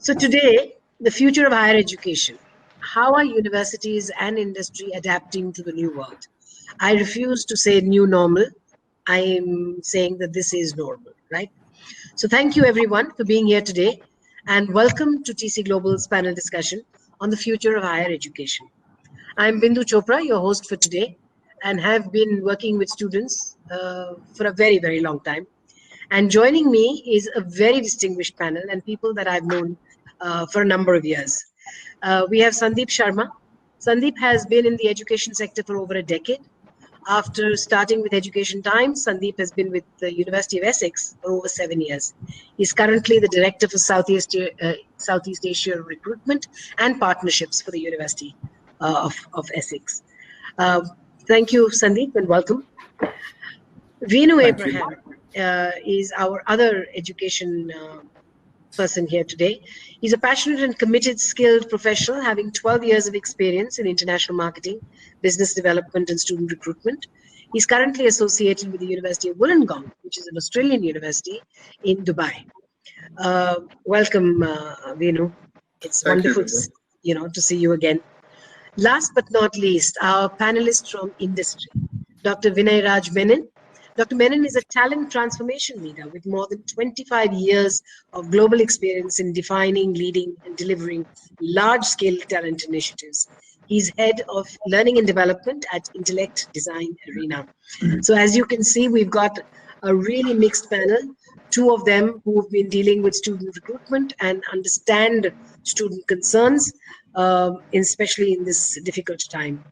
So today, the future of higher education. How are universities and industry adapting to the new world? I refuse to say new normal. I am saying that this is normal, right? So thank you everyone for being here today and welcome to TC Global's panel discussion on the future of higher education. I'm Bindu Chopra, your host for today, and have been working with students for a very, very long time. And joining me is a very distinguished panel and people that I've known for a number of years. We have Sandeep Sharma. Sandeep has been in the education sector for over a decade. After starting with Education Times, Sandeep has been with the University of Essex for over 7 years. He's currently the Director for Southeast Asia Recruitment and Partnerships for the University of Essex. Thank you, Sandeep, and welcome. Vinu Abraham is our other education person here today. He's a passionate and committed, skilled professional, having 12 years of experience in international marketing, business development, and student recruitment. He's currently associated with the University of Wollongong, which is an Australian university in Dubai. Welcome, Vinu. It's wonderful to see you again. Last but not least, our panelist from industry, Dr. Vinay Raj Menon. Dr. Menon is a talent transformation leader with more than 25 years of global experience in defining, leading, and delivering large-scale talent initiatives. He's head of learning and development at Intellect Design Arena. So as you can see, we've got a really mixed panel, two of them who've been dealing with student recruitment and understand student concerns, especially in this difficult time.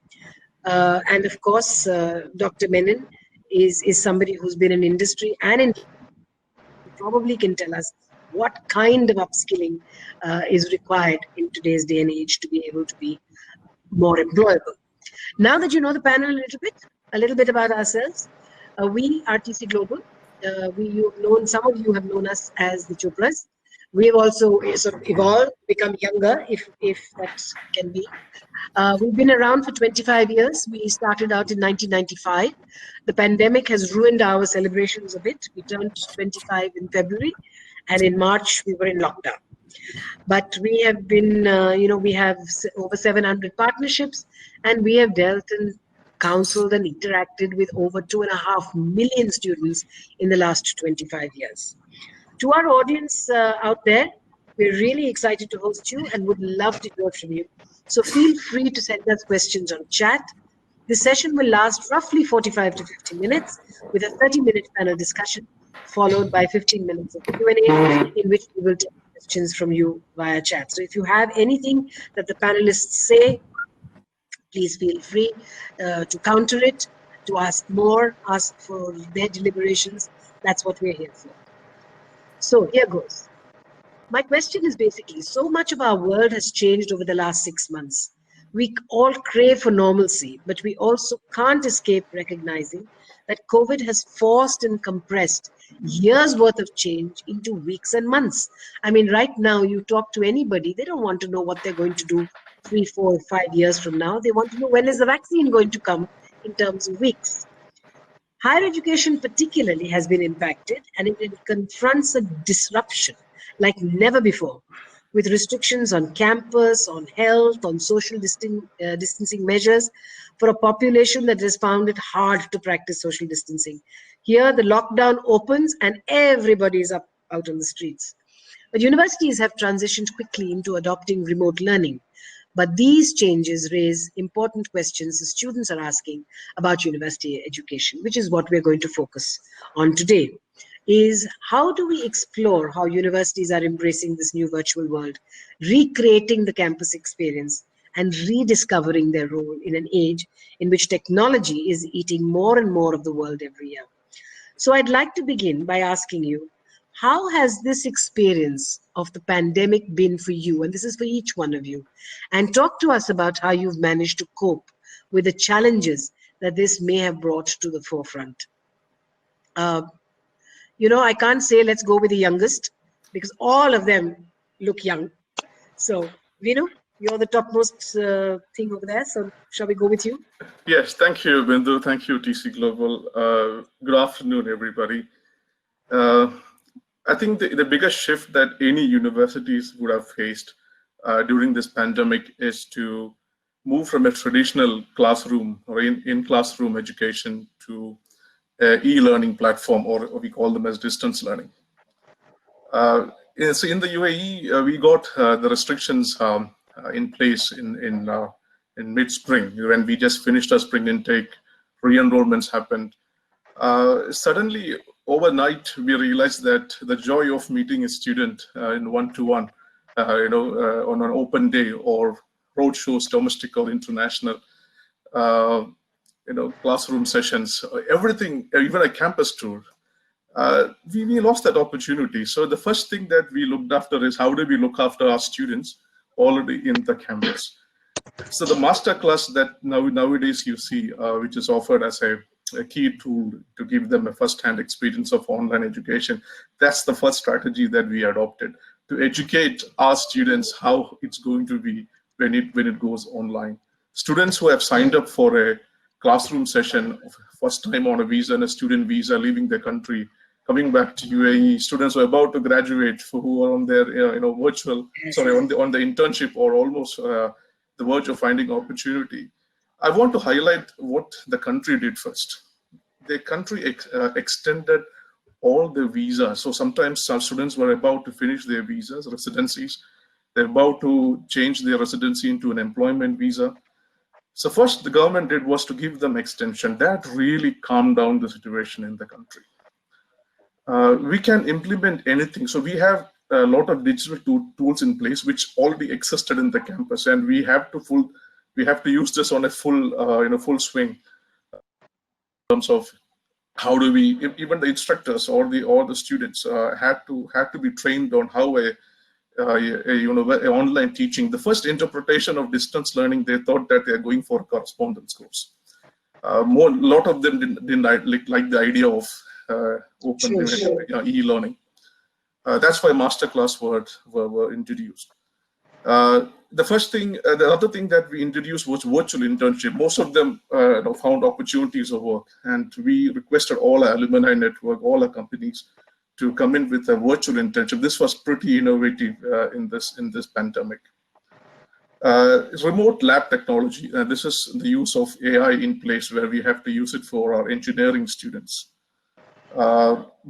And of course, Dr. Menon is somebody who's been in industry and probably can tell us what kind of upskilling is required in today's day and age to be able to be more employable. Now that you know the panel a little bit about ourselves, we are TC Global. Some of you have known us as the Chopras. We have also sort of evolved, become younger, if that can be. We've been around for 25 years. We started out in 1995. The pandemic has ruined our celebrations a bit. We turned 25 in February, and in March we were in lockdown. But we have been, we have over 700 partnerships, and we have dealt and counseled and interacted with over 2.5 million students in the last 25 years. To our audience out there, we're really excited to host you and would love to hear from you. So feel free to send us questions on chat. This session will last roughly 45 to 50 minutes with a 30-minute panel discussion, followed by 15 minutes of Q&A, in which we will take questions from you via chat. So if you have anything that the panelists say, please feel free to counter it, to ask more, ask for their deliberations. That's what we're here for. So here goes. My question is basically, so much of our world has changed over the last 6 months. We all crave for normalcy, but we also can't escape recognizing that COVID has forced and compressed years worth of change into weeks and months. I mean, right now you talk to anybody, they don't want to know what they're going to do 3, 4, 5 years from now. They want to know when is the vaccine going to come in terms of weeks. Higher education particularly has been impacted, and it confronts a disruption like never before, with restrictions on campus, on health, on social distancing measures for a population that has found it hard to practice social distancing. Here, the lockdown opens and everybody is out on the streets. But universities have transitioned quickly into adopting remote learning. But these changes raise important questions the students are asking about university education, which is what we're going to focus on today. Is how do we explore how universities are embracing this new virtual world, recreating the campus experience, and rediscovering their role in an age in which technology is eating more and more of the world every year. So I'd like to begin by asking you, how has this experience of the pandemic been for you? And this is for each one of you. And talk to us about how you've managed to cope with the challenges that this may have brought to the forefront. I can't say let's go with the youngest because all of them look young. So, Vinu, you're the topmost thing over there. So shall we go with you? Yes, thank you, Bindu. Thank you, TC Global. Good afternoon, everybody. I think the biggest shift that any universities would have faced during this pandemic is to move from a traditional classroom or in-classroom education to e-learning platform, or we call them as distance learning. So in the UAE, we got the restrictions in place in mid-spring when we just finished our spring intake. Re-enrollments happened. Suddenly, overnight, we realized that the joy of meeting a student in one-to-one, on an open day or road shows, domestic or international, classroom sessions, everything, even a campus tour, we lost that opportunity. So the first thing that we looked after is how do we look after our students already in the campus. So the master class that nowadays you see, which is offered as a key tool to give them a first-hand experience of online education, that's the first strategy that we adopted to educate our students how it's going to be when it goes online. Students who have signed up for a classroom session, first time on a visa and a student visa, leaving the country, coming back to UAE, students who are about to graduate, who are on their on the internship or almost the verge of finding opportunity. I want to highlight what the country did first. The country extended all the visas. So sometimes some students were about to finish their visas, residencies. They're about to change their residency into an employment visa. So first the government did was to give them extension. That really calmed down the situation in the country. We can implement anything. So we have a lot of digital tools in place which already existed in the campus, and we have to use this on a full swing in terms of how do we, even the instructors or the students had to be trained on how a online teaching. The first interpretation of distance learning, they thought that they are going for a correspondence course. A lot of them didn't like the idea of open e-learning. That's why masterclass were introduced. The other thing that we introduced was virtual internship. Most of them found opportunities of work, and we requested all our alumni network, all our companies, to come in with a virtual internship. This was pretty innovative in this pandemic. Remote lab technology. This is the use of AI in place where we have to use it for our engineering students.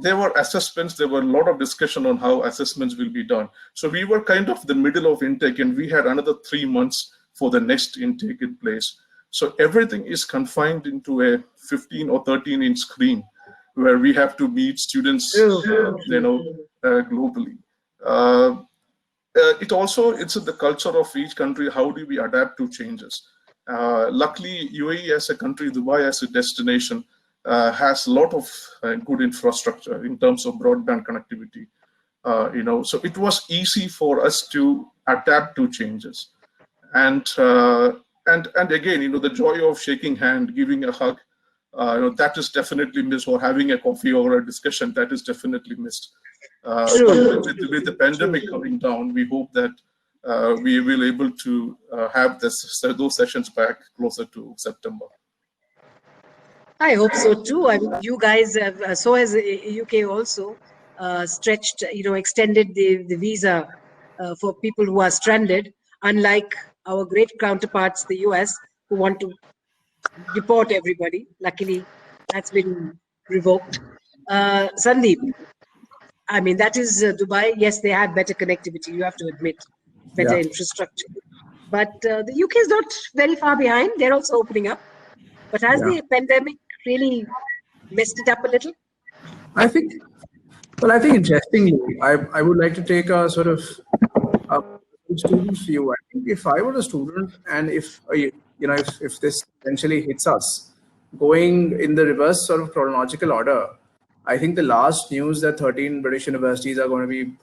There were assessments. There were a lot of discussion on how assessments will be done. So we were kind of the middle of intake, and we had another 3 months for the next intake in place. So everything is confined into a 15 or 13-inch screen where we have to meet students, globally. It's the culture of each country. How do we adapt to changes? Luckily, UAE as a country, Dubai as a destination, has a lot of good infrastructure in terms of broadband connectivity. So it was easy for us to adapt to changes. And again, the joy of shaking hand, giving a hug, that is definitely missed, or having a coffee or a discussion, that is definitely missed. With the pandemic coming down, we hope that we will able to have those sessions back closer to September. I hope so too. I mean, you guys have, so has UK also stretched, extended the visa for people who are stranded, unlike our great counterparts, the US, who want to deport everybody. Luckily, that's been revoked. Sandeep, I mean, that is Dubai. Yes, they have better connectivity, you have to admit, better infrastructure. But the UK is not very far behind. They're also opening up. But has the pandemic really messed it up a little? I think interestingly, I would like to take a sort of student's view. I think if I were a student, and if this eventually hits us, going in the reverse sort of chronological order, I think the last news that 13 British universities are going to be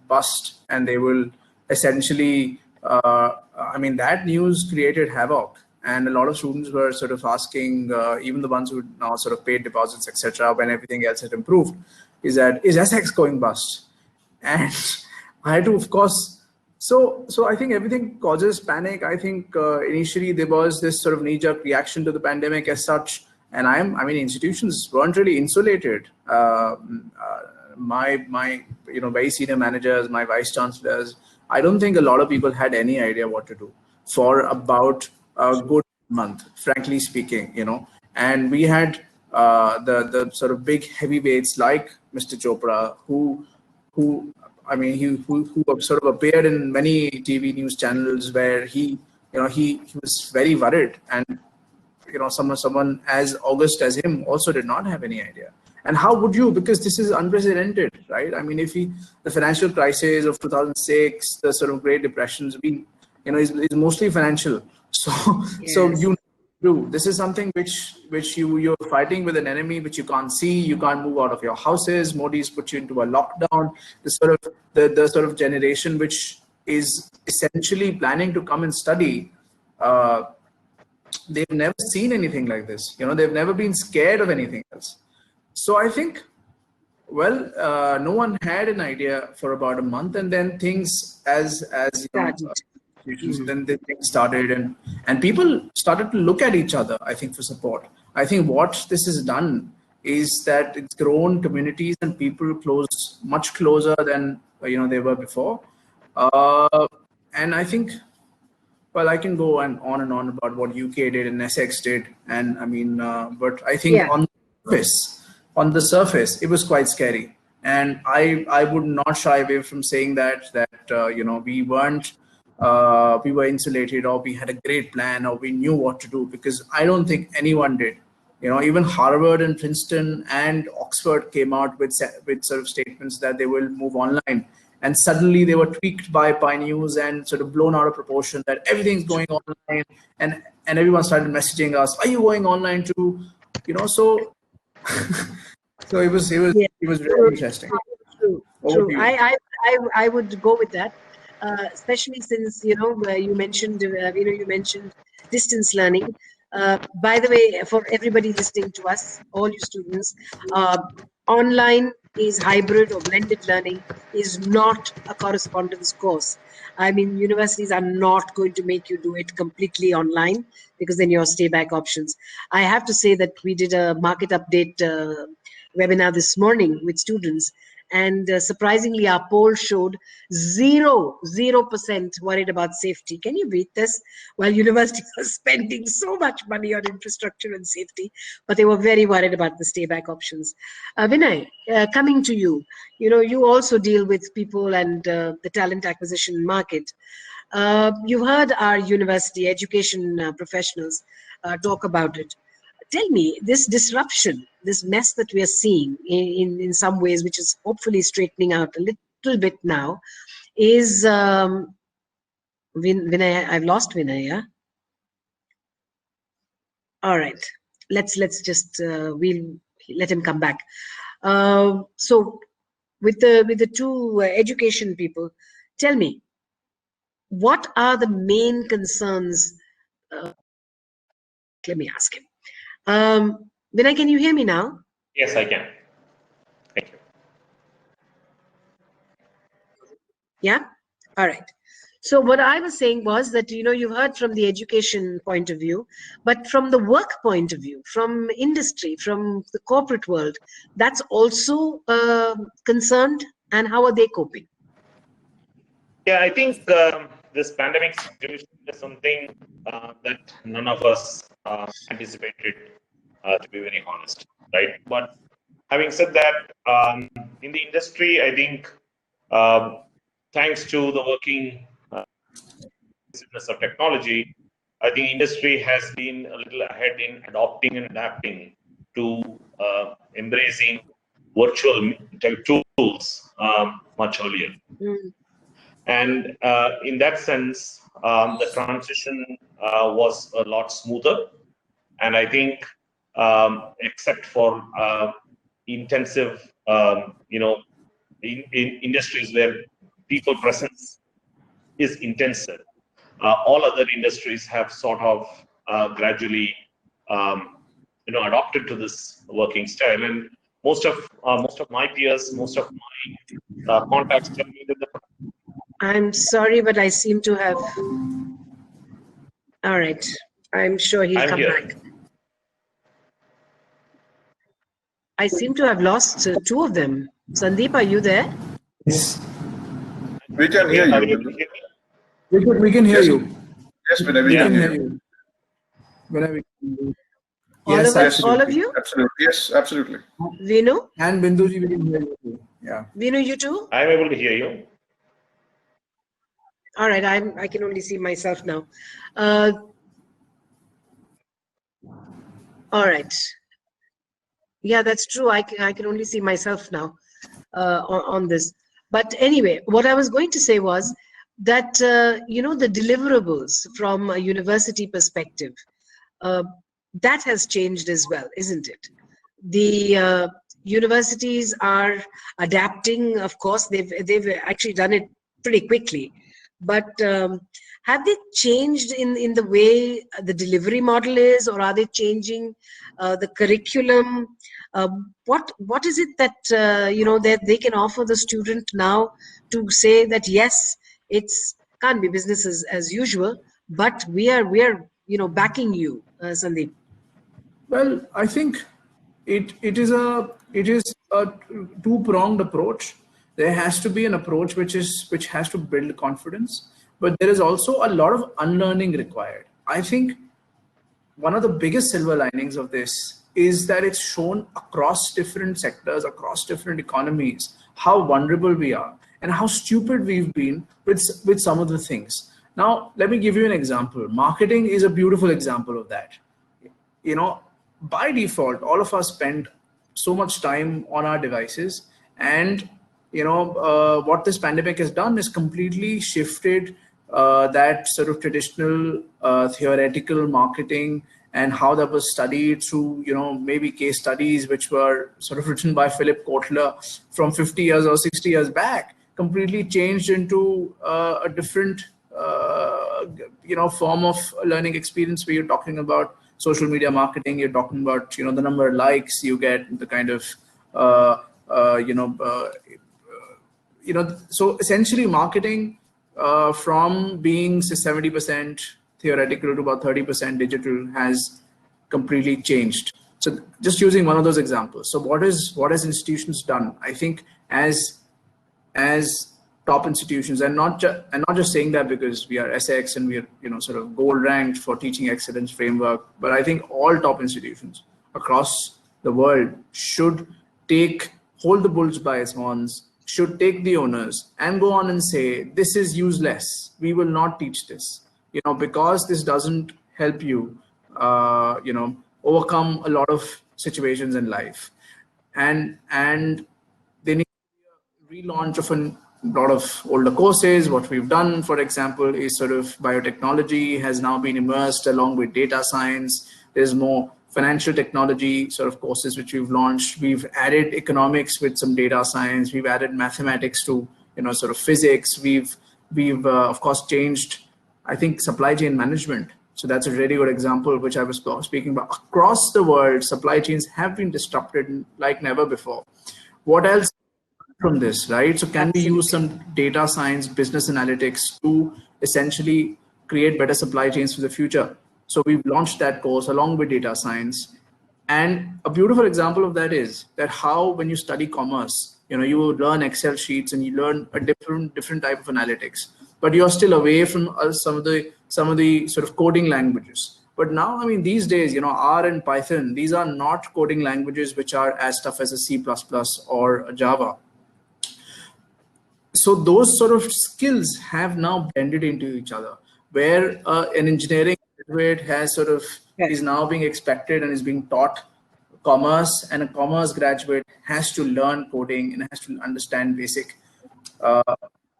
bust, and they will essentially, that news created havoc. And a lot of students were sort of asking, even the ones who now sort of paid deposits, etc., when everything else had improved, is Essex going bust? And I had to, of course. So I think everything causes panic. I think initially there was this sort of knee-jerk reaction to the pandemic as such, and institutions weren't really insulated. my very senior managers, my vice chancellors, I don't think a lot of people had any idea what to do for about a good month, frankly speaking, and we had the sort of big heavyweights like Mr. Chopra, who I mean, who sort of appeared in many TV news channels where he was very worried, and someone as august as him also did not have any idea. And how would you, because this is unprecedented, right? I mean, the financial crisis of 2006, the sort of Great Depression's been, is mostly financial. So Yes. so you do, this is something which you're fighting with an enemy which you can't see, you can't move out of your houses, Modi's put you into a lockdown. The sort of generation which is essentially planning to come and study, they've never seen anything like this. They've never been scared of anything else. So I think, well, no one had an idea for about a month, and then things then the things started, and people started to look at each other, I think, for support. I think what this has done is that it's grown communities and people much closer than they were before. And I think, well, I can go on and on about what UK did and Essex did, and I mean, but I think on the surface, it was quite scary, and I would not shy away from saying that we were insulated, or we had a great plan, or we knew what to do, because I don't think anyone did. Even Harvard and Princeton and Oxford came out with sort of statements that they will move online. And suddenly they were tweaked by news and sort of blown out of proportion, that everything's going online, and everyone started messaging us, "Are you going online too?" So so it was very interesting. True. I would go with that, especially since you mentioned you mentioned distance learning. By the way, for everybody listening to us, all you students, online is hybrid or blended learning is not a correspondence course. I mean, universities are not going to make you do it completely online, because then your stay back options. I have to say that we did a market update webinar this morning with students, and surprisingly our poll showed 0% worried about safety. Can you beat this? While universities are spending so much money on infrastructure and safety, but they were very worried about the stay back options. Vinay, coming to you, you also deal with people and the talent acquisition market. You heard our university education professionals talk about it. Tell me, this disruption, this mess that we are seeing in some ways, which is hopefully straightening out a little bit now, is Vinay. I've lost Vinay. Yeah. All right. Let's just we'll let him come back. So with the two education people, tell me, what are the main concerns? Let me ask him. Vinay, can you hear me now? Yes, I can. Thank you. Yeah. All right. So what I was saying was that, you heard from the education point of view, but from the work point of view, from industry, from the corporate world, that's also concerned. And how are they coping? Yeah, I think this pandemic situation is something that none of us anticipated, to be very honest, right? But having said that, in the industry, I think thanks to the working of technology, I think industry has been a little ahead in adopting and adapting to embracing virtual tools much earlier. Mm. And in that sense, the transition was a lot smoother. And I think, except for intensive, in industries where people presence is intensive, all other industries have sort of gradually, adopted to this working style. And most of my peers, most of my contacts tell me that I'm sorry, but I seem to have. All right. I'm sure he'll come back. I seem to have lost two of them. Sandeep, are you there? Yes, We can hear Are you, you able Vinu. to hear me? we can hear Yes, you. yes, Vinay, we We Yeah. can can hear hear you. you. Vinay, we can hear you. All Yes, of us, Yes, all of absolutely. you? absolutely. Yes, absolutely. Vinu? And Binduji, we can hear you too. Yeah. Vinu, you too? I am able to hear you. All right, I can only see myself now. Uh, all right. Yeah, that's true. I can only see myself now on this. But anyway, what I was going to say was that, you know, the deliverables from a university perspective, uh, that has changed as well, isn't it? The universities are adapting. Of course, they've actually done it pretty quickly, but have they changed in the way the delivery model is, or are they changing the curriculum? What is it that you know, that they can offer the student now to say that yes, it's can't be business as usual, but we are you know, backing you, Sandeep. Well, I think it is a two-pronged approach. There has to be an approach which has to build confidence, but there is also a lot of unlearning required. I think one of the biggest silver linings of this is that it's shown across different sectors, across different economies, how vulnerable we are and how stupid we've been with some of the things. Now, let me give you an example. Marketing is a beautiful example of that. You know, by default, all of us spend so much time on our devices, and what this pandemic has done is completely shifted that sort of traditional theoretical marketing and how that was studied through, maybe case studies which were sort of written by Philip Kotler from 50 years or 60 years back, completely changed into a different form of learning experience, where you're talking about social media marketing. You're talking about, the number of likes you get, the kind of uh, uh, you know uh, so essentially marketing, from being say 70% theoretical to about 30% digital, has completely changed. So just using one of those examples, so what has institutions done? I think as top institutions, and not just saying that because we are Essex and we are, sort of gold ranked for teaching excellence framework, but I think all top institutions across the world should hold the bulls by its horns, should take the owners and go on and say, this is useless, we will not teach this, because this doesn't help you overcome a lot of situations in life. And they need relaunch of a lot of older courses. What we've done, for example, is sort of biotechnology has now been immersed along with data science. There's more financial technology sort of courses which we've launched. We've added economics with some data science. We've added mathematics to, sort of physics. We've of course changed, I think, supply chain management. So that's a really good example, which I was speaking about. Across the world, supply chains have been disrupted like never before. What else from this, right? So can we use some data science, business analytics to essentially create better supply chains for the future? So we've launched that course along with data science. And a beautiful example of that is that how, when you study commerce, you learn Excel sheets and you learn a different type of analytics, but you're still away from some of the sort of coding languages. But now, I mean, these days, R and Python, these are not coding languages which are as tough as a C++ or a Java. So those sort of skills have now blended into each other, where an engineering graduate has sort of is now being expected and is being taught commerce, and a commerce graduate has to learn coding and has to understand basic. Uh,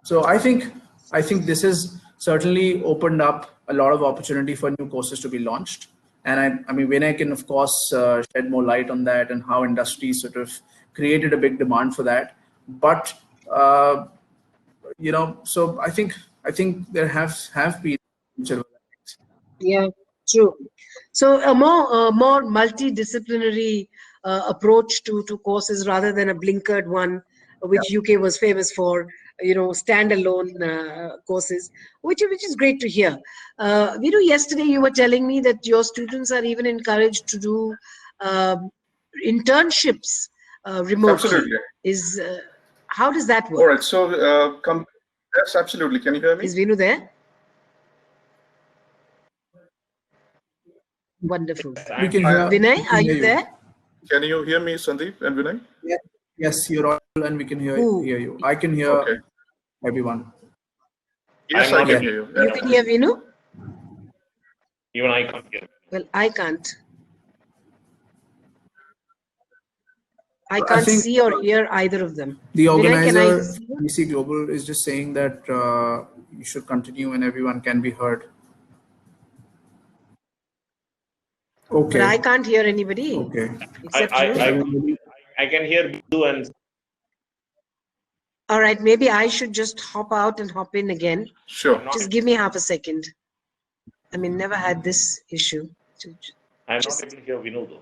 so I think this has certainly opened up a lot of opportunity for new courses to be launched. And I mean, Vinay can of course shed more light on that and how industry sort of created a big demand for that. But so I think there have been. Yeah, true. So a more multidisciplinary approach to courses rather than a blinkered one, Yeah. which UK was famous for, standalone courses, which is great to hear. Yesterday you were telling me that your students are even encouraged to do internships remotely. Absolutely. How does that All work? right. So, yes, absolutely. Can you hear me? Is Vinu there? Wonderful. We can hear. Vinay, We can are hear you there? Can you hear me, Sandeep and Vinay? Yes, yes, you're audible, and we can hear Who? you. I can hear Okay. everyone. Yes, I'm I not can able hear you. to. You can hear Vinu? Even I can't hear. Well, I can't. I I can't think see or hear either of them. the Vinay, can I organizer, see you? BC Global, is just saying that you should continue and everyone can be heard. But Okay. I can't hear anybody Okay. except you. I can hear you and All right, maybe I should just hop out and hop in again. Sure. Just give me half a second. I mean, never had this issue. I'm not able to hear Vinu though.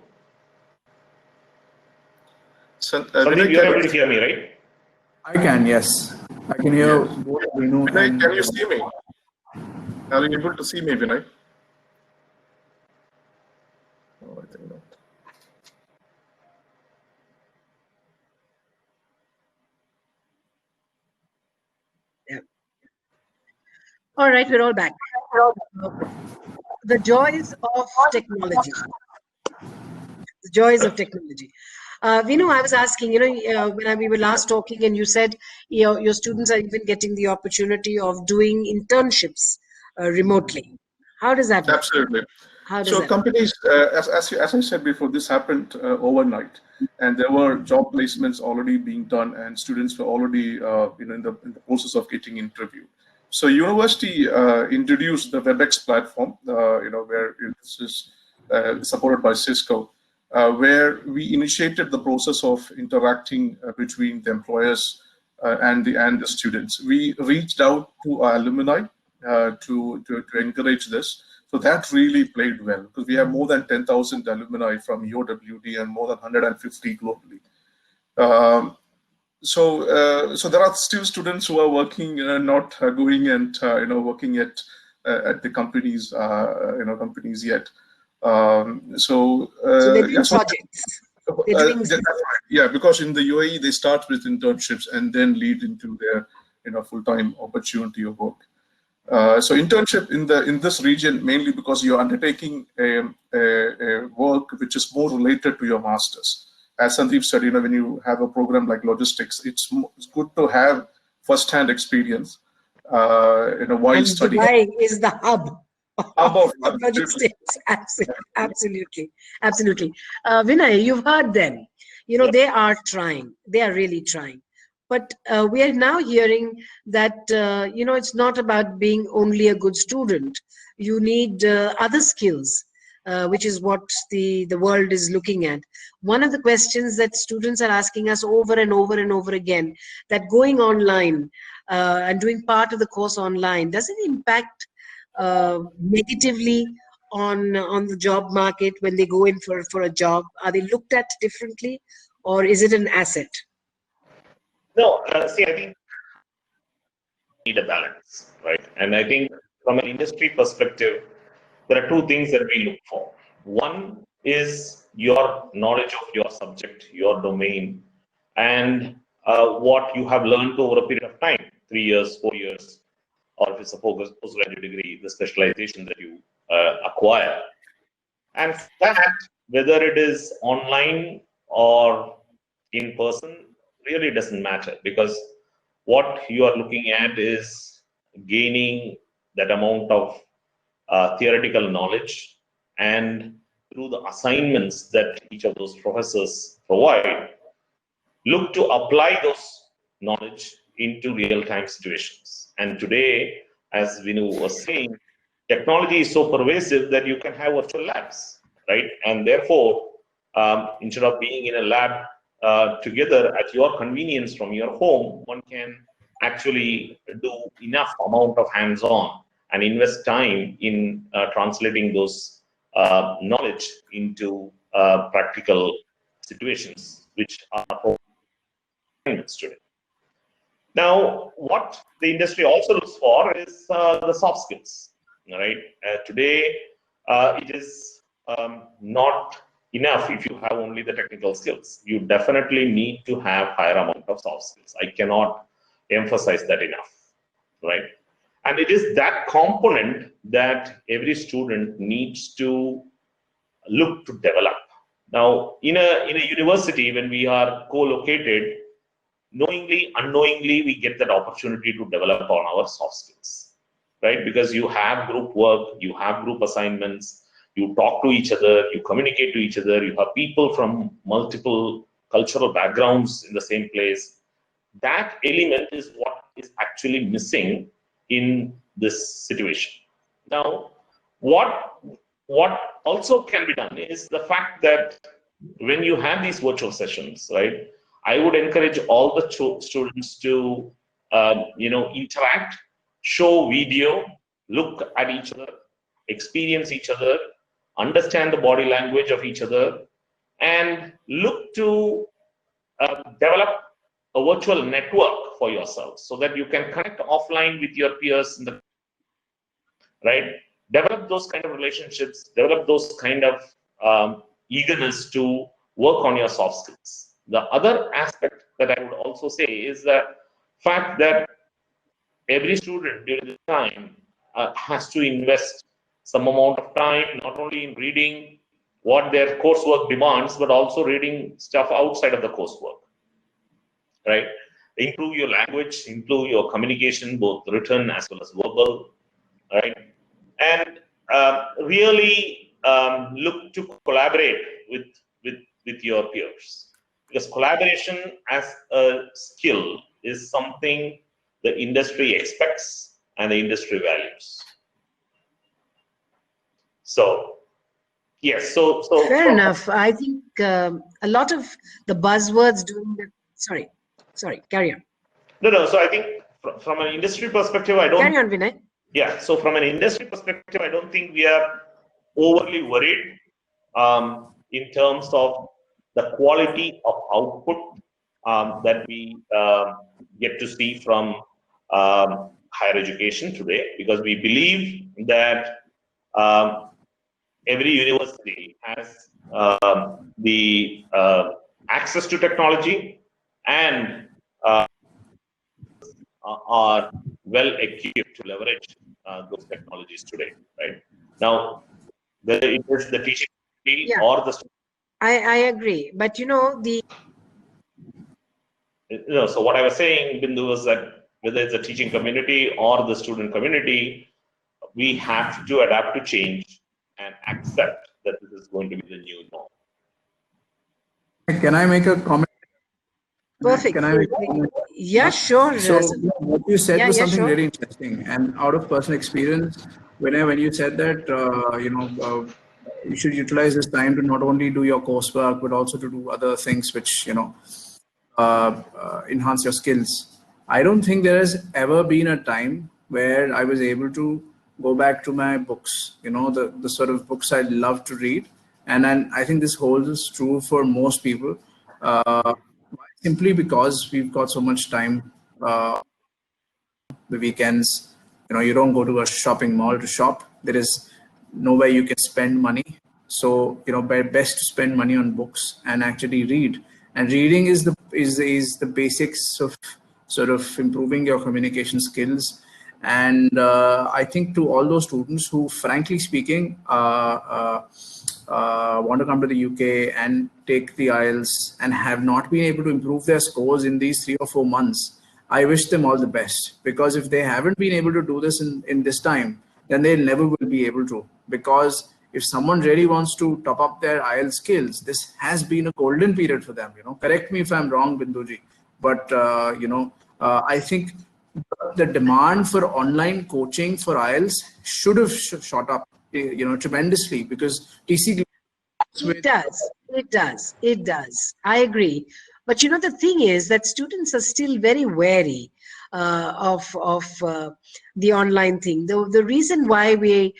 Vinay, Sandeep, you're able to hear me, right? I can, yes. I can hear Yes. both Vinu Vinay, and. can you see me? Are you able to see me, Vinay? Oh, I think not. Yeah. All right, we're all back. The joys of technology. The joys of technology. Vinu, I was asking, when we were last talking and you said your students are even getting the opportunity of doing internships remotely. How does that work? Absolutely. How does So that companies, as I said before, this happened overnight, and there were job placements already being done, and students were already in the process of getting interviewed. So university introduced the WebEx platform, where this is supported by Cisco, where we initiated the process of interacting between the employers and the students. We reached out to our alumni to encourage this. So that really played well because we have more than 10,000 alumni from UOWD and more than 150 globally. So there are still students who are working, not going and working at the companies, companies yet. So they're doing yeah, so, projects. They're doing that's right. Yeah, because in the UAE they start with internships and then lead into their full-time opportunity of work. So internship in this region mainly because you're undertaking a work which is more related to your masters. As Sandeep said, when you have a program like logistics, it's good to have first-hand experience, while And studying. Dubai is the hub of Absolutely. logistics. Absolutely. Vinay, you've heard them. They are trying. They are really trying. But we are now hearing that, it's not about being only a good student. You need other skills, which is what the world is looking at. One of the questions that students are asking us over and over and over again, that going online and doing part of the course online, does it impact negatively on the job market when they go in for a job? Are they looked at differently, or is it an asset? No, see, I think we need a balance, right? And I think from an industry perspective, there are two things that we look for. One is your knowledge of your subject, your domain, and what you have learned over a period of time, 3 years, 4 years, or if it's a postgraduate degree, the specialization that you acquire. And that, whether it is online or in person, really doesn't matter because what you are looking at is gaining that amount of theoretical knowledge, and through the assignments that each of those professors provide, look to apply those knowledge into real-time situations. And today, as Vinu was saying, technology is so pervasive that you can have virtual labs, right? And therefore, instead of being in a lab together at your convenience from your home, one can actually do enough amount of hands-on and invest time in translating those knowledge into practical situations, which are today. Now, what the industry also looks for is the soft skills, right? Today, it is not enough if you have only the technical skills. You definitely need to have higher amount of soft skills. I cannot emphasize that enough, right? And it is that component that every student needs to look to develop. Now, in a university, when we are co-located, knowingly, unknowingly, we get that opportunity to develop on our soft skills, right? Because you have group work, you have group assignments, you talk to each other, you communicate to each other, you have people from multiple cultural backgrounds in the same place. That element is what is actually missing in this situation. Now, what also can be done is the fact that when you have these virtual sessions, right, I would encourage all the students to interact, show video, look at each other, experience each other, understand the body language of each other, and look to develop a virtual network for yourself so that you can connect offline with your peers in the right. Develop those kind of relationships, develop those kind of eagerness to work on your soft skills. The other aspect that I would also say is the fact that every student during this time has to invest some amount of time, not only in reading what their coursework demands, but also reading stuff outside of the coursework, right? Improve your language, improve your communication, both written as well as verbal, right? And really look to collaborate with your peers, because collaboration as a skill is something the industry expects and the industry values. So yes, so fair enough. I think a lot of the buzzwords during the sorry, carry on. No. So I think from an industry perspective, I don't. Carry on, Vinay. Yeah. So from an industry perspective, I don't think we are overly worried in terms of the quality of output that we get to see from higher education today, because we believe that every university has the access to technology and are well equipped to leverage those technologies today, right? Now, whether it is the teaching community or the student. I agree, but So what I was saying, Bindu, was that whether it's the teaching community or the student community, we have to adapt to change and accept that this is going to be the new norm. Can I make a comment? Perfect. Can I make a comment? Yeah, sure. So what you said was something sure. very interesting, and out of personal experience, when you said that you should utilize this time to not only do your coursework but also to do other things which enhance your skills. I don't think there has ever been a time where I was able to go back to my books, the sort of books I love to read. And I think this holds true for most people, simply because we've got so much time. The weekends, you don't go to a shopping mall to shop. There is nowhere you can spend money. So, best to spend money on books and actually read. And reading is the basics of sort of improving your communication skills. And I think to all those students who, frankly speaking, want to come to the UK and take the IELTS and have not been able to improve their scores in these 3 or 4 months, I wish them all the best, because if they haven't been able to do this in this time, then they never will be able to. Because if someone really wants to top up their IELTS skills, this has been a golden period for them. Correct me if I'm wrong, Binduji, but I think the demand for online coaching for IELTS should have shot up, tremendously, because TC. It does. I agree. But the thing is that students are still very wary of the online thing. The reason why we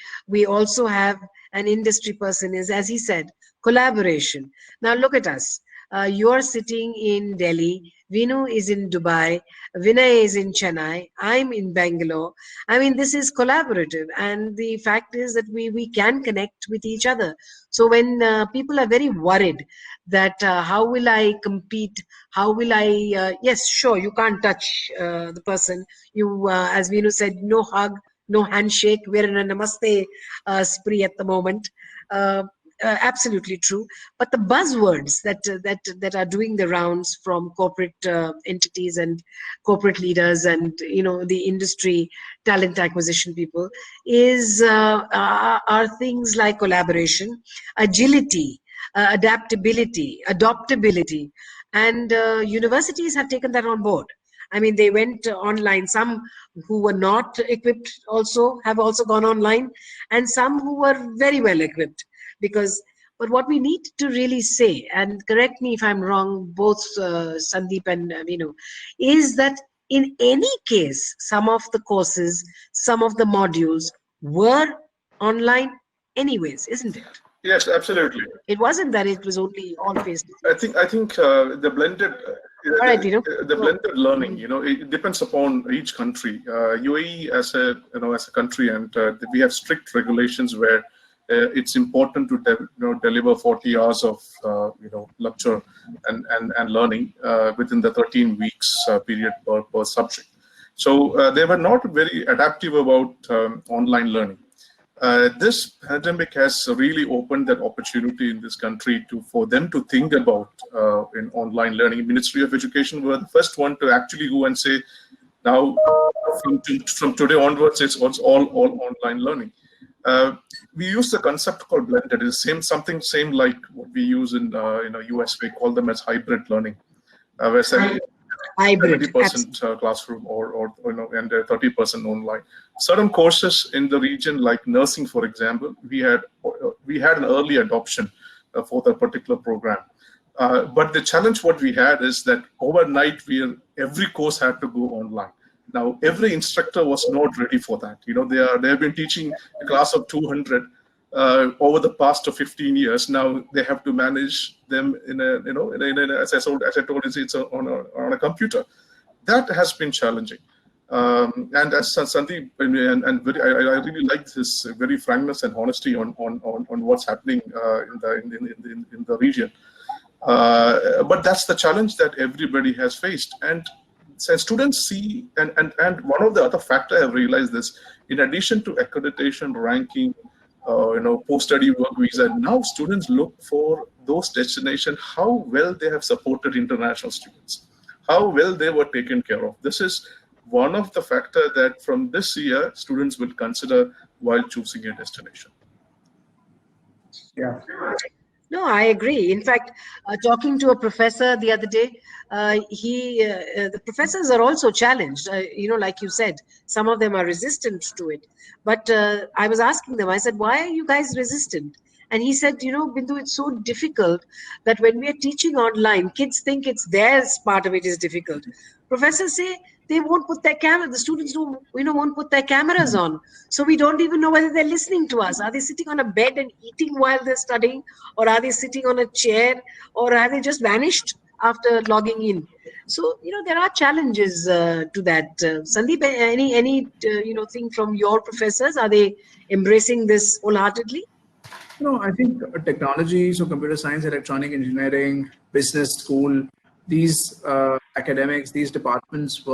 also have an industry person is, as he said, collaboration. Now look at us. You're sitting in Delhi. Vinu is in Dubai. Vinay is in Chennai. I'm in Bangalore. I mean, this is collaborative. And the fact is that we can connect with each other. So when people are very worried that how will I compete? How will I? Yes, sure, you can't touch the person. You, as Vinu said, no hug, no handshake. We're in a namaste spree at the moment. Absolutely true. But the buzzwords that are doing the rounds from corporate entities and corporate leaders and the industry talent acquisition people are things like collaboration, agility, adaptability, adoptability, and universities have taken that on board. I mean, they went online. Some who were not equipped have also gone online, and some who were very well equipped. But what we need to really say, and correct me if I'm wrong, both Sandeep and Vinu, is that in any case, some of the courses, some of the modules were online anyways, isn't it? Yes, absolutely. It wasn't that it was only all face to face. I think the blended All right, Vinu. the blended learning, it depends upon each country. UAE as a country, and we have strict regulations where it's important to deliver 40 hours of lecture and learning within the 13 weeks period per subject. So they were not very adaptive about online learning. This pandemic has really opened that opportunity in this country for them to think about in online learning. Ministry of Education were the first one to actually go and say, now from today onwards, it's all online learning. We use the concept called blended. It's something like what we use in US. We call them as hybrid learning, where 70% classroom and 30% online. Certain courses in the region, like nursing, for example, we had an early adoption for that particular program. But the challenge what we had is that overnight every course had to go online. Now, every instructor was not ready for that. They have been teaching a class of 200 over the past 15 years. Now they have to manage them as I told, it's on a computer. That has been challenging. And as Sandeep, I really like his very frankness and honesty on what's happening in the region. But that's the challenge that everybody has faced. And so students see, and one of the other factors I've realized is, in addition to accreditation, ranking, post-study work visa, now students look for those destinations, how well they have supported international students, how well they were taken care of. This is one of the factors that from this year, students will consider while choosing a destination. Yeah. No, I agree. In fact, talking to a professor the other day, the professors are also challenged. Like you said, some of them are resistant to it. But I was asking them, I said, why are you guys resistant? And he said, Bindu, it's so difficult that when we are teaching online, kids think it's their part of it is difficult. Professors say they won't put their camera. The students won't put their cameras on. So we don't even know whether they're listening to us. Are they sitting on a bed and eating while they're studying? Or are they sitting on a chair? Or have they just vanished after logging in? So, there are challenges to that. Sandeep, any thing from your professors? Are they embracing this wholeheartedly? No, I think technology, so computer science, electronic engineering, business school, these academics, these departments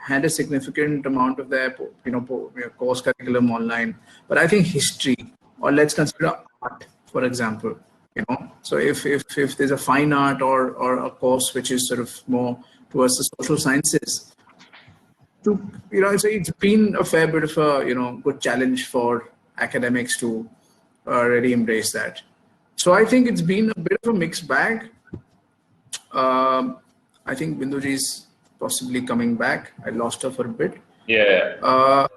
had a significant amount of their course curriculum online. But I think history, or let's consider art, for example. So if there's a fine art or a course which is sort of more towards the social sciences, it's been a fair bit of a good challenge for academics to really embrace that. So I think it's been a bit of a mixed bag. I think Binduji is possibly coming back. I lost her for a bit. Yeah.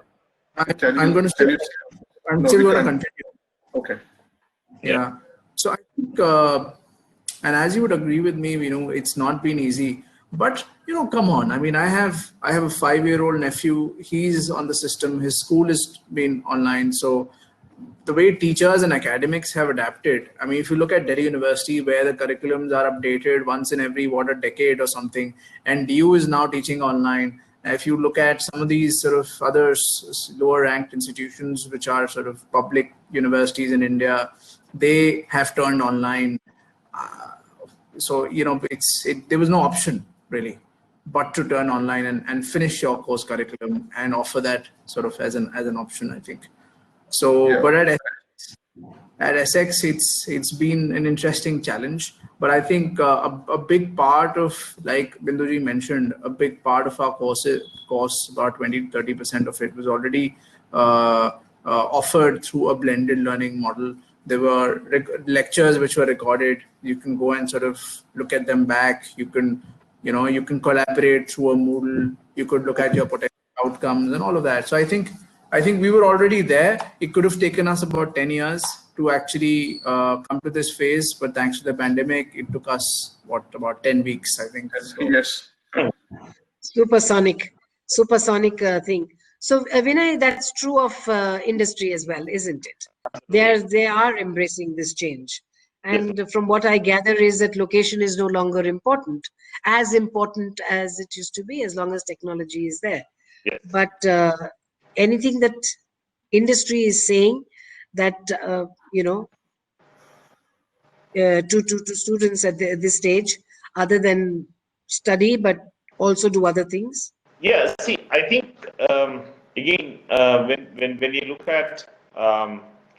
I'm going to say I'm still going to continue. Okay. Yeah. So I think, and as you would agree with me, it's not been easy. But come on. I mean, I have a 5-year-old nephew. He's on the system. His school has been online. So the way teachers and academics have adapted. I mean, if you look at Delhi University, where the curriculums are updated once in every a decade or something, and DU is now teaching online. If you look at some of these sort of other lower ranked institutions, which are sort of public universities in India, they have turned online. So, there was no option really but to turn online and finish your course curriculum and offer that sort of as an option, I think. So, Yeah. but at Essex, it's been an interesting challenge. But I think a big part of, like Binduji mentioned, a big part of our course, about 20 to 30% of it was already offered through a blended learning model. There were lectures which were recorded. You can go and sort of look at them back. You can collaborate through a Moodle. You could look at your potential outcomes and all of that. So I think we were already there. It could have taken us about 10 years to actually come to this phase, but thanks to the pandemic, it took us about 10 weeks, I think. So. Yes. Supersonic thing. So Vinay, that's true of industry as well, isn't it? They are embracing this change. And from what I gather is that location is no longer important as it used to be, as long as technology is there. Yes. But anything that industry is saying that to students at this stage, other than study but also do other things? Yeah, see, I think again, when you look at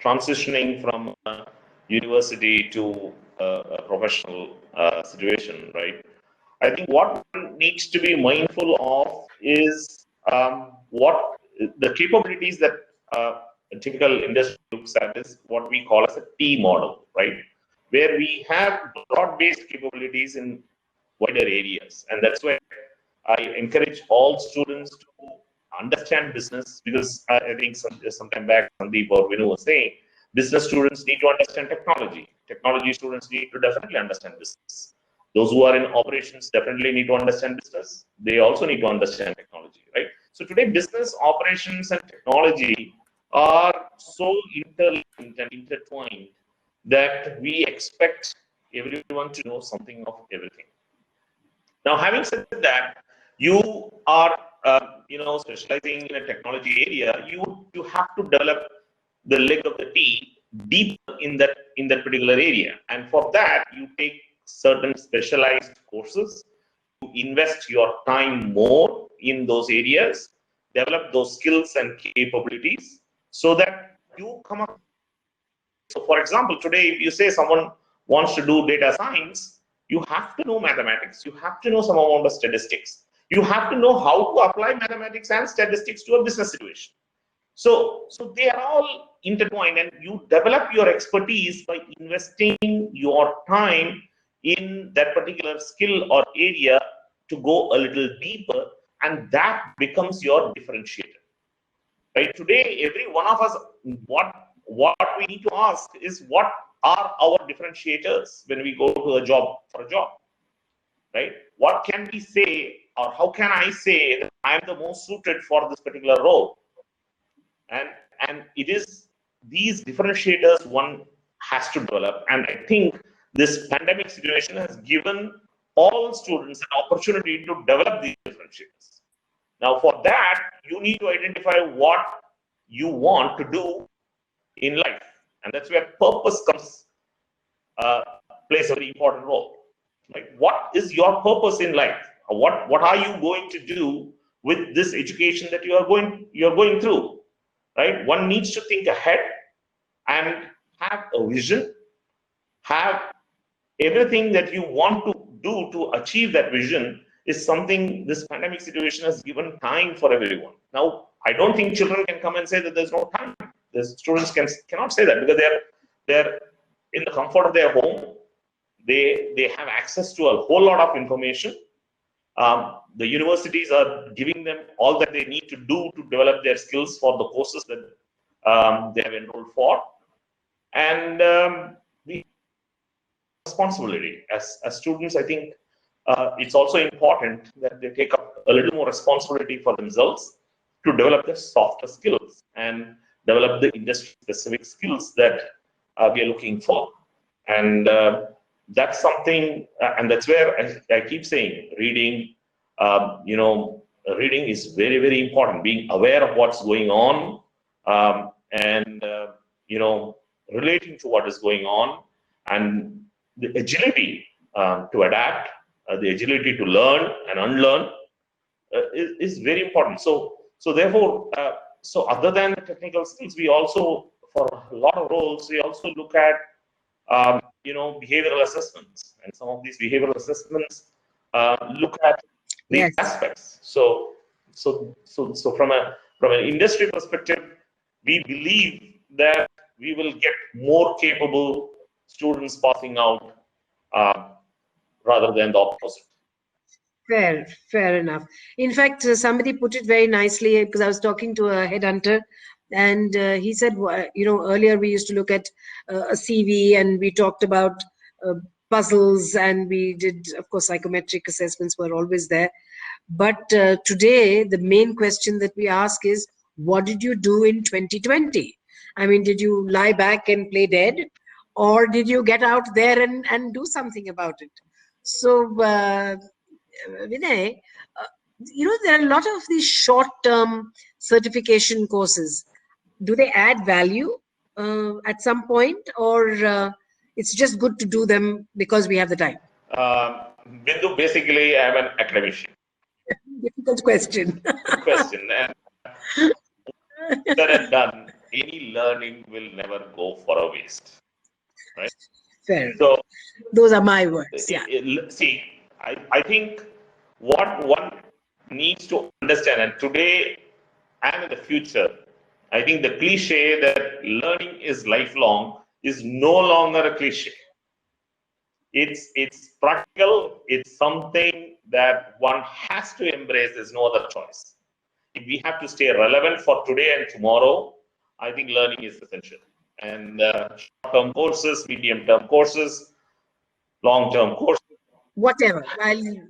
transitioning from university to a professional situation, right? I think what one needs to be mindful of is what the capabilities that a typical industry looks at is what we call as a T model, right? Where we have broad-based capabilities in wider areas, and that's why I encourage all students to understand business, because I think some time back Sandeep or Vinu was saying business students need to understand technology. Technology students need to definitely understand business. Those who are in operations definitely need to understand business. They also need to understand technology, right? So today, business, operations, and technology are so interlinked and intertwined that we expect everyone to know something of everything. Now, having said that, you are specializing in a technology area. You have to develop the leg of the T deeper in that particular area, and for that you take certain specialized courses. You invest your time more in those areas, develop those skills and capabilities, so that you come up. So, for example, today if you say someone wants to do data science, you have to know mathematics. You have to know some amount of statistics. You have to know how to apply mathematics and statistics to a business situation. So they are all intertwined, and you develop your expertise by investing your time in that particular skill or area to go a little deeper, and that becomes your differentiator. Right? Today, every one of us, what we need to ask is, what are our differentiators when we go to a job for a job? Right? What can we say, or how can I say that I am the most suited for this particular role? And it is these differentiators one has to develop. And I think this pandemic situation has given all students an opportunity to develop these differentiators. Now, for that, you need to identify what you want to do in life, and that's where purpose plays a very important role. Like, what is your purpose in life? What are you going to do with this education that you're going through? Right? One needs to think ahead and have a vision, have everything that you want to do to achieve that vision. Is something this pandemic situation has given time for everyone. Now, I don't think children can come and say that there's no time. The students cannot say that, because they're in the comfort of their home. They have access to a whole lot of information. The universities are giving them all that they need to do to develop their skills for the courses that they have enrolled for. And we have responsibility as students. I think it's also important that they take up a little more responsibility for themselves to develop their softer skills. And develop the industry-specific skills that we are looking for. And that's something, and that's where I keep saying, reading, reading is very, very important. Being aware of what's going on, and relating to what is going on, and the agility to adapt, the agility to learn and unlearn is very important. So therefore, so other than the technical skills, we also, for a lot of roles, we also look at behavioral assessments, and some of these behavioral assessments look at these Yes. aspects. So from an industry perspective, we believe that we will get more capable students passing out rather than the opposite. Fair enough. In fact, somebody put it very nicely, because I was talking to a headhunter, and he said, earlier we used to look at a CV, and we talked about puzzles, and we did, of course, psychometric assessments were always there. But today, the main question that we ask is, what did you do in 2020? I mean, did you lie back and play dead? Or did you get out there and do something about it? So, Vinay, there are a lot of these short-term certification courses. Do they add value at some point, or it's just good to do them because we have the time? Bindu, basically, I'm an academician. Difficult question. And said and done, any learning will never go for a waste, right? Fair. So those are my words. Yeah. See, I think what one needs to understand, and today and in the future, I think the cliche that learning is lifelong is no longer a cliche. It's practical. It's something that one has to embrace. There's no other choice. If we have to stay relevant for today and tomorrow, I think learning is essential. And short-term courses, medium-term courses, long-term courses, whatever,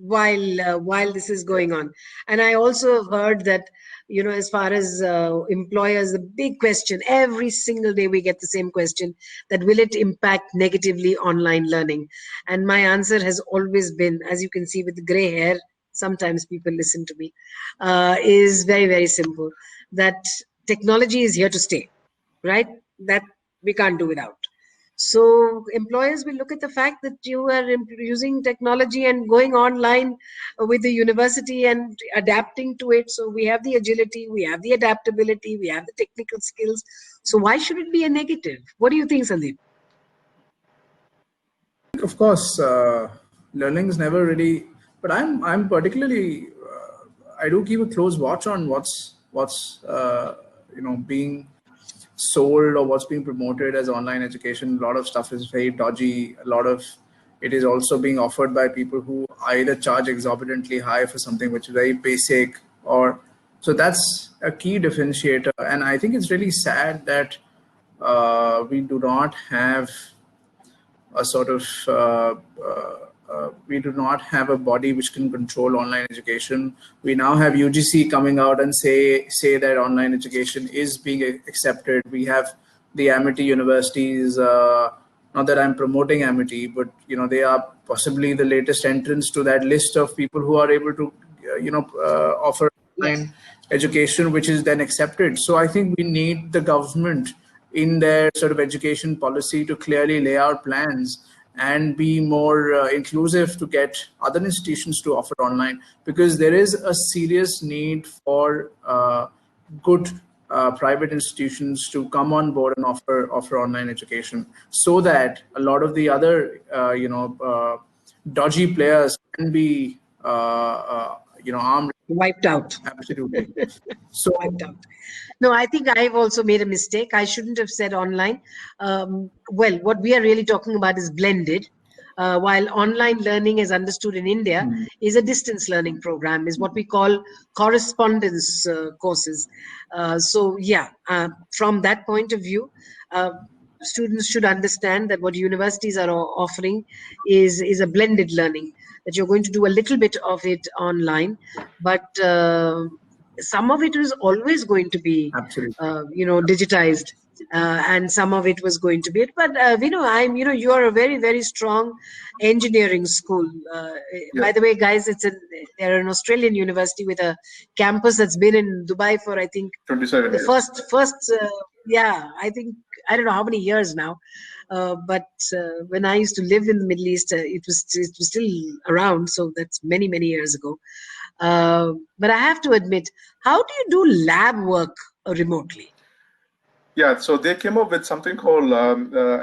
while this is going on. And I also heard that, as far as employers, the big question, every single day we get the same question, that will it impact negatively online learning? And my answer has always been, as you can see with the gray hair, sometimes people listen to me, is very, very simple, that technology is here to stay, right? That we can't do without. So employers will look at the fact that you are using technology and going online with the university and adapting to it. So we have the agility, we have the adaptability, we have the technical skills. So why should it be a negative? What do you think, Sandeep? Of course, learning is never really, but I'm particularly, I do keep a close watch on what's being sold or what's being promoted as online education. A lot of stuff is very dodgy. A lot of it is also being offered by people who either charge exorbitantly high for something which is very basic, or so that's a key differentiator. And I think it's really sad that we do not have a sort of we do not have a body which can control online education. We now have UGC coming out and say that online education is being accepted. We have the Amity universities. Not that I'm promoting Amity, but they are possibly the latest entrants to that list of people who are able to offer online education, which is then accepted. So I think we need the government in their sort of education policy to clearly lay out plans and be more inclusive to get other institutions to offer online, because there is a serious need for good private institutions to come on board and offer online education, so that a lot of the other dodgy players can be armed. Wiped out. Absolutely. So Wiped out. No, I think I've also made a mistake. I shouldn't have said online. Well, what we are really talking about is blended. While online learning is understood in India is a distance learning program, is what we call correspondence courses. So yeah, from that point of view, students should understand that what universities are offering is a blended learning, that you're going to do a little bit of it online, but some of it was always going to be, digitized, and some of it was going to be it. But you are a very, very strong engineering school. By the way, guys, they're an Australian university with a campus that's been in Dubai for, I think, 27 the years. first I think, I don't know how many years now. But when I used to live in the Middle East, it was still around. So that's many, many years ago. But I have to admit, how do you do lab work remotely? Yeah, so they came up with something called. I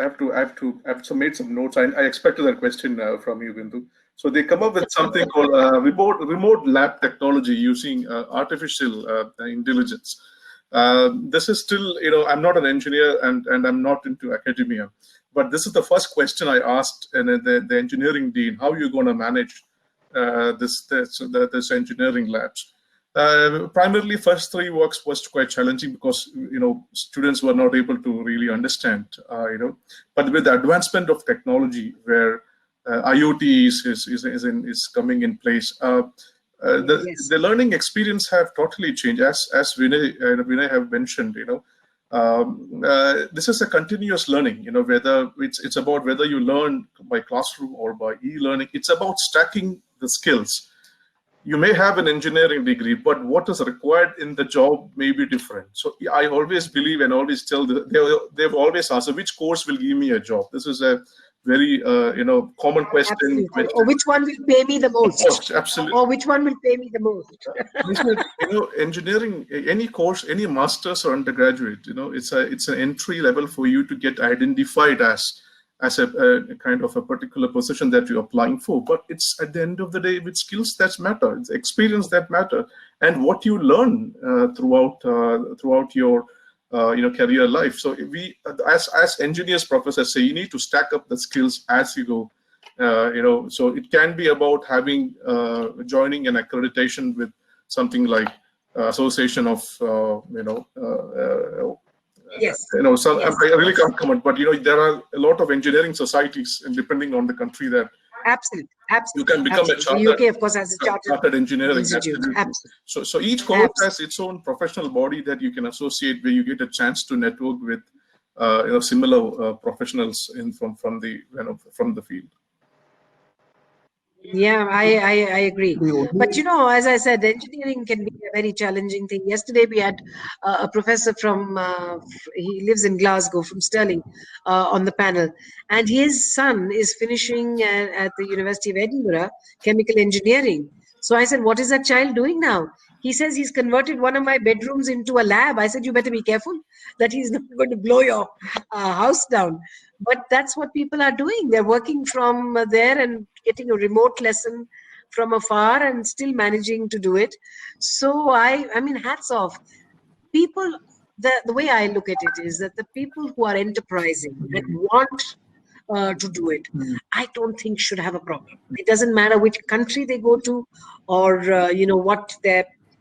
have made some notes. I expected that question from you, Bindu. So they come up with something called remote lab technology using artificial intelligence. This is still, I'm not an engineer and I'm not into academia, but this is the first question I asked the engineering dean: how are you going to manage this engineering labs? Primarily, first 3 works was quite challenging because students were not able to really understand. But with the advancement of technology, where IoT is coming in place, the learning experience have totally changed. As Vinay have mentioned, this is a continuous learning. Whether it's about whether you learn by classroom or by e-learning, it's about stacking the skills. You may have an engineering degree, but what is required in the job may be different. So I always believe and always tell they've always asked, which course will give me a job? This is a very common question. Or which one will pay me the most? Absolutely. Or which one will pay me the most? I said, engineering, any course, any master's or undergraduate, it's an entry level for you to get identified as a kind of a particular position that you're applying for. But it's at the end of the day with skills that matter, it's experience that matter, and what you learn throughout your career life. So we, as engineers, professors say, you need to stack up the skills as you go. So it can be about having joining an accreditation with something like association of Yes. I really can't comment, but there are a lot of engineering societies, and depending on the country, that absolutely you can become a chartered. The UK, of course, has a chartered engineering institute. So each course has its own professional body that you can associate, where you get a chance to network with similar professionals from the field. Yeah, I agree. But as I said, engineering can be a very challenging thing. Yesterday we had a professor from, he lives in Glasgow, from Stirling, on the panel. And his son is finishing at the University of Edinburgh, chemical engineering. So I said, what is that child doing now? He says he's converted one of my bedrooms into a lab. I said, you better be careful that he's not going to blow your house down. But that's what people are doing. They're working from there and getting a remote lesson from afar and still managing to do it. So I mean, hats off. People, the way I look at it is that the people who are enterprising, that want to do it, I don't think should have a problem. It doesn't matter which country they go to, or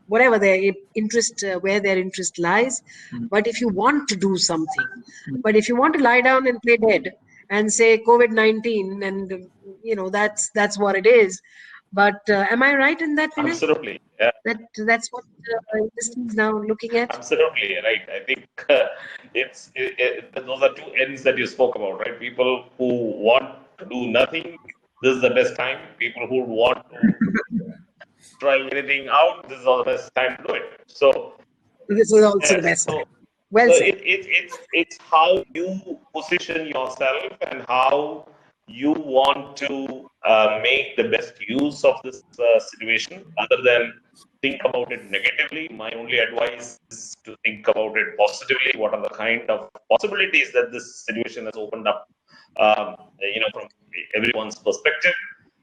whatever their interest, where their interest lies. But if you want to do something, but if you want to lie down and play dead and say COVID-19, and that's what it is. But am I right in that, Vinay? Absolutely, yeah. That's what industry is now looking at. Absolutely right. I think those are 2 ends that you spoke about, right? People who want to do nothing, this is the best time. People who want to try anything out, this is the best time to do it. So this is also the best time. Well said. It's how you position yourself and how you want to make the best use of this situation, rather than think about it negatively. My only advice is to think about it positively. What are the kind of possibilities that this situation has opened up, from everyone's perspective,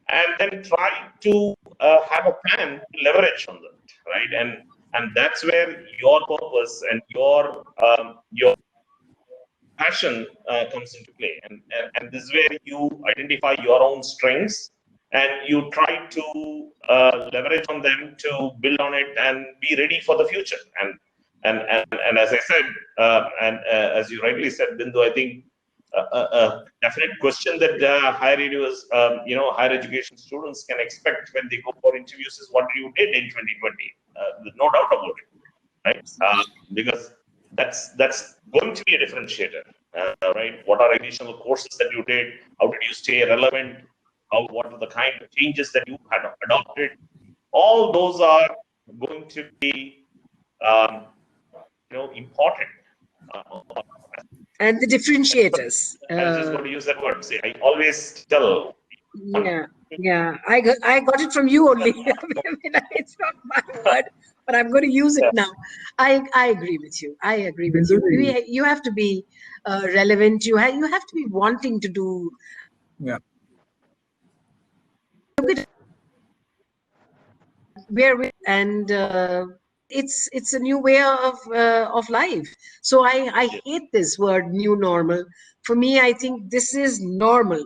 and then try to have a plan to leverage on that, right? And that's where your purpose and your passion comes into play, and this is where you identify your own strengths and you try to leverage on them to build on it and be ready for the future. And as I said, as you rightly said, Bindu, I think a definite question that higher education students can expect when they go for interviews is, what you did in 2020. No doubt about it. right? Because that's going to be a differentiator, right? What are additional courses that you did? How did you stay relevant? What are the kind of changes that you had adopted? All those are going to be, important. And the differentiators. I was just going to use that word. See, I always tell. Yeah. I got it from you only. It's not my word, but I'm going to use it now. I agree with you. I agree with you. You have to be relevant. You have to be wanting to do. Yeah. Look at where we and. It's a new way of life. So I hate this word new normal. For me, I think this is normal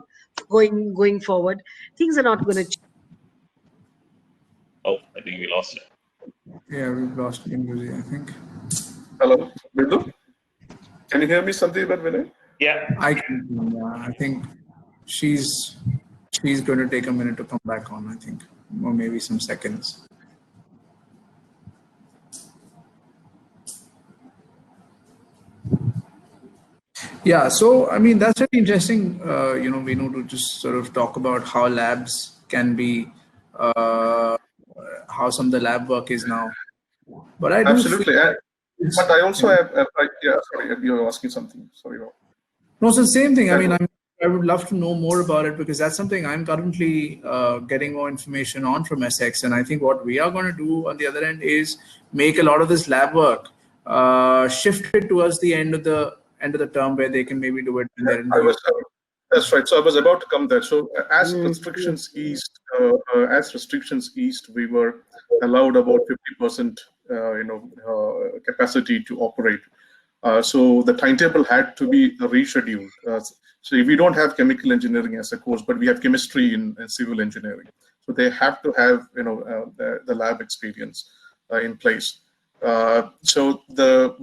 going forward. Things are not going to change. Oh, I think we lost it. Yeah, we've lost Inguzi, I think. Hello, Vinu? Can you hear me, Sandeep and Vinay? Yeah. I can. Yeah, I think she's going to take a minute to come back on, I think, or maybe some seconds. Yeah, so I mean that's really interesting. Vinu, to just sort of talk about how labs can be, how some of the lab work is now. But I do Absolutely. But I also have, yeah, sorry, you were asking something. Sorry, Rob. No, it's the same thing. I mean, I would love to know more about it because that's something I'm currently getting more information on from Essex. And I think what we are going to do on the other end is make a lot of this lab work shifted towards the end of the term where they can maybe do it. That's right. So I was about to come there. So as restrictions eased, we were allowed about 50%, capacity to operate. So the timetable had to be rescheduled. So if we don't have chemical engineering as a course, but we have chemistry in civil engineering, so they have to have the lab experience in place. So the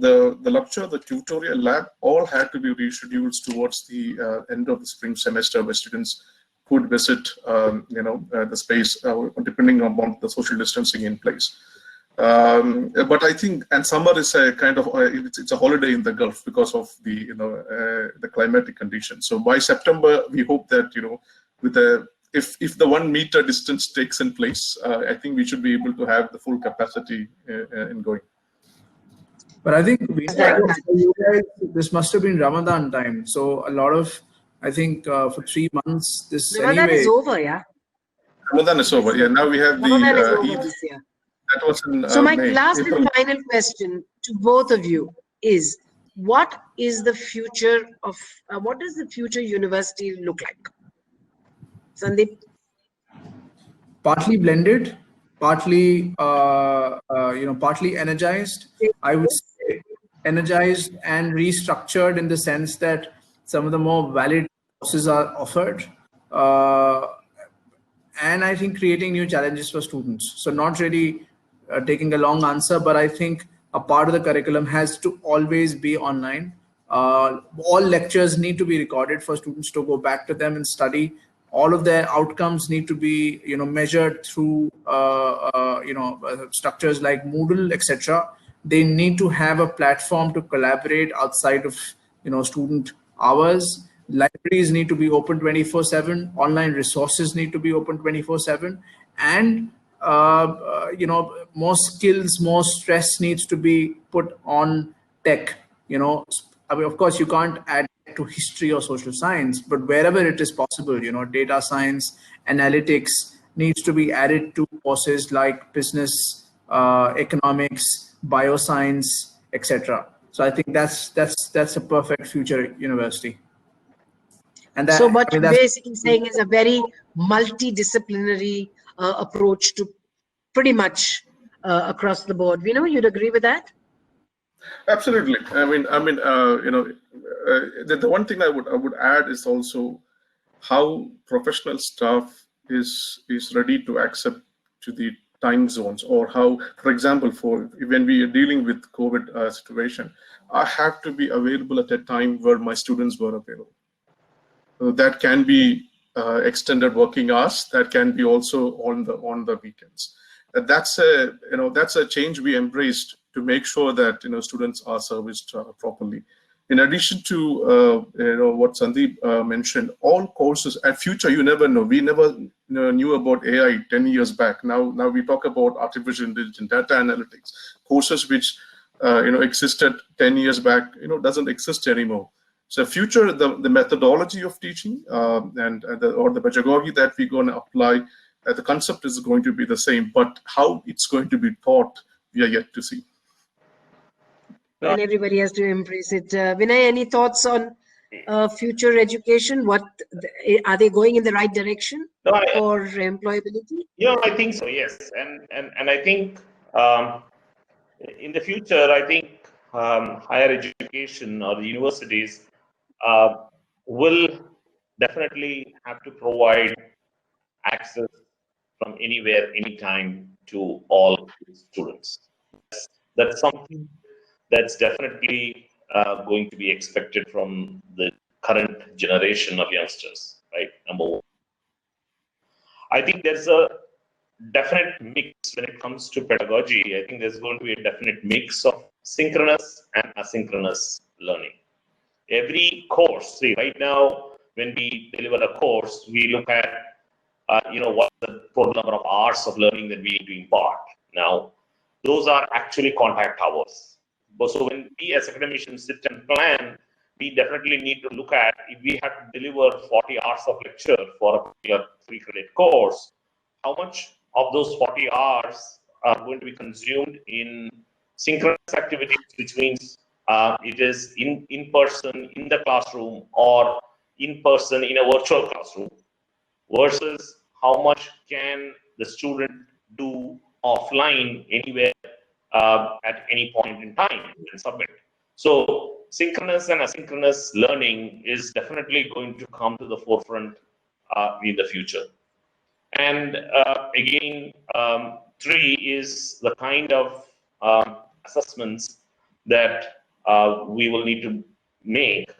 lecture, the tutorial lab, all had to be rescheduled towards the end of the spring semester, where students could visit, the space depending on the social distancing in place. But I think, and summer is a kind of it's a holiday in the Gulf because of the climatic conditions. So by September, we hope that with if the 1 meter distance takes in place, I think we should be able to have the full capacity in going. But I think for you guys, this must have been Ramadan time. So a lot of, I think for 3 months, this Ramadan anyway. is over, yeah. Ramadan is over. Yeah, now we have Ramadan is over Eid. this year. That was in So my May. last and final question to both of you is: what is the future of what does the future university look like? Sandeep? Partly blended, partly partly energized. I would say energized and restructured in the sense that some of the more valid courses are offered, and I think creating new challenges for students. So not really taking a long answer, but I think a part of the curriculum has to always be online. All lectures need to be recorded for students to go back to them and study. All of their outcomes need to be measured through structures like Moodle, etc. They need to have a platform to collaborate outside of student hours. Libraries need to be open 24/7. Online resources need to be open 24/7, and more skills, more stress needs to be put on tech. I mean, of course, you can't add to history or social science, but wherever it is possible, data science, analytics needs to be added to courses like business, economics, bioscience, etc. So I think that's a perfect future university. And so what you're basically saying is a very multidisciplinary approach to pretty much across the board. You'd agree with that? Absolutely. The one thing I would add is also how professional staff is ready to accept to the time zones, or how, for example, when we are dealing with COVID situation, I have to be available at a time where my students were available. So that can be extended working hours. That can be also on the weekends. That's a change we embraced to make sure that students are serviced properly. In addition to what Sandeep mentioned, all courses at future, you never know. We never knew about AI 10 years back. Now we talk about artificial intelligence, data analytics, courses which existed 10 years back, doesn't exist anymore. So future, the methodology of teaching or the pedagogy that we're going to apply, the concept is going to be the same, but how it's going to be taught, we are yet to see. And everybody has to embrace it. Vinay, any thoughts on future education? What are they going in the right direction for employability? Yeah, I think so. Yes, and I think in the future, I think higher education or the universities will definitely have to provide access from anywhere, anytime to all students. That's something that's definitely going to be expected from the current generation of youngsters, right? Number one. I think there's a definite mix when it comes to pedagogy. I think there's going to be a definite mix of synchronous and asynchronous learning. Every course, see, right now, when we deliver a course, we look at, what the total number of hours of learning that we need to impart. Now, those are actually contact hours. So when we as academicians sit and plan, we definitely need to look at, if we have to deliver 40 hours of lecture for a particular 3-credit course, how much of those 40 hours are going to be consumed in synchronous activities, which means it is in person in the classroom or in person in a virtual classroom, versus how much can the student do offline anywhere at any point in time and submit. So synchronous and asynchronous learning is definitely going to come to the forefront in the future. And again, 3 is the kind of assessments that we will need to make.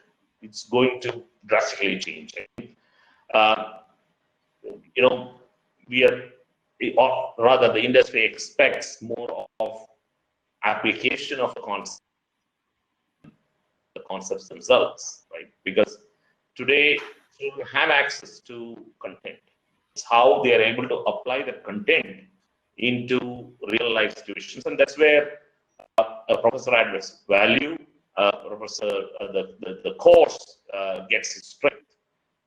It's going to drastically change. We are, or rather, the industry expects more of application of the concepts themselves, right? Because today, children have access to content. It's how they are able to apply that content into real life situations, and that's where a professor adds value. The course gets its strength,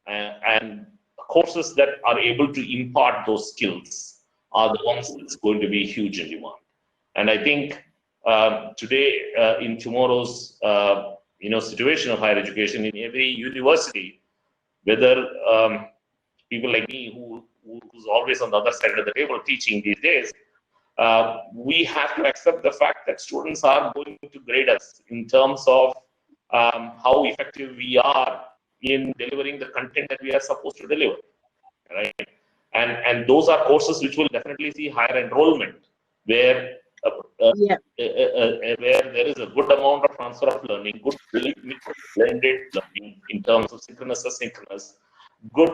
and courses that are able to impart those skills are the ones that's going to be huge in demand. And I think today, in tomorrow's situation of higher education, in every university, whether people like me who's always on the other side of the table teaching these days, we have to accept the fact that students are going to grade us in terms of how effective we are in delivering the content that we are supposed to deliver, right? And those are courses which will definitely see higher enrollment, where where there is a good amount of transfer of learning, good blended learning in terms of synchronous, asynchronous, good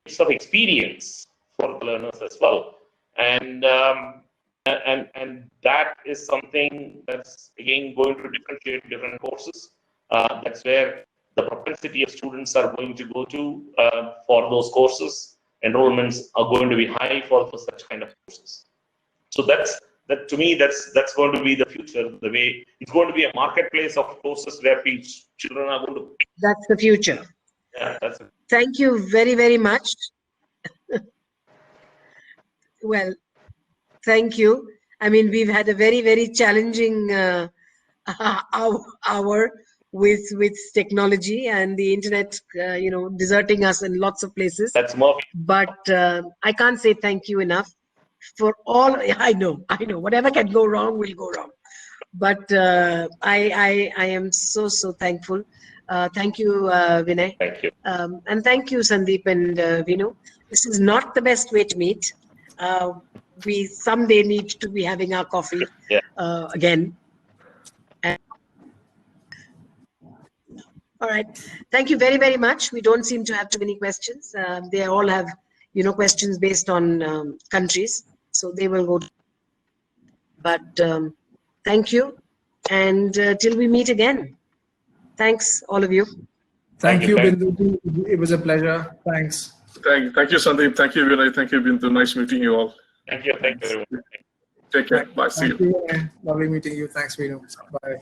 mix of experience for the learners as well, and that is something that's again going to differentiate different courses. That's where the propensity of students are going to go to for those courses. Enrollments are going to be high for such kind of courses. So that to me, that's going to be the future. The way it's going to be a marketplace of courses where children are going to. That's the future. Yeah, that's it. Thank you very, very much. Well, thank you. I mean, we've had a very, very challenging hour with technology and the internet, deserting us in lots of places. That's more. But I can't say thank you enough for all. I know. Whatever can go wrong will go wrong. But I am so thankful. Thank you, Vinay. Thank you. And thank you, Sandeep and Vinu. This is not the best way to meet. We someday need to be having our coffee again. All right. Thank you very, very much. We don't seem to have too many questions. They all have, questions based on countries. So they will go. But Thank you. And till we meet again. Thanks, all of you. Thank you, Thank Bindu. It was a pleasure. Thanks. Thank you, Sandeep. Thank you, Vinay. Thank you, Bindu. Nice meeting you all. you very much. Take care. Bye. See you. Thank you. Lovely meeting you. Thanks, Vinu. Bye.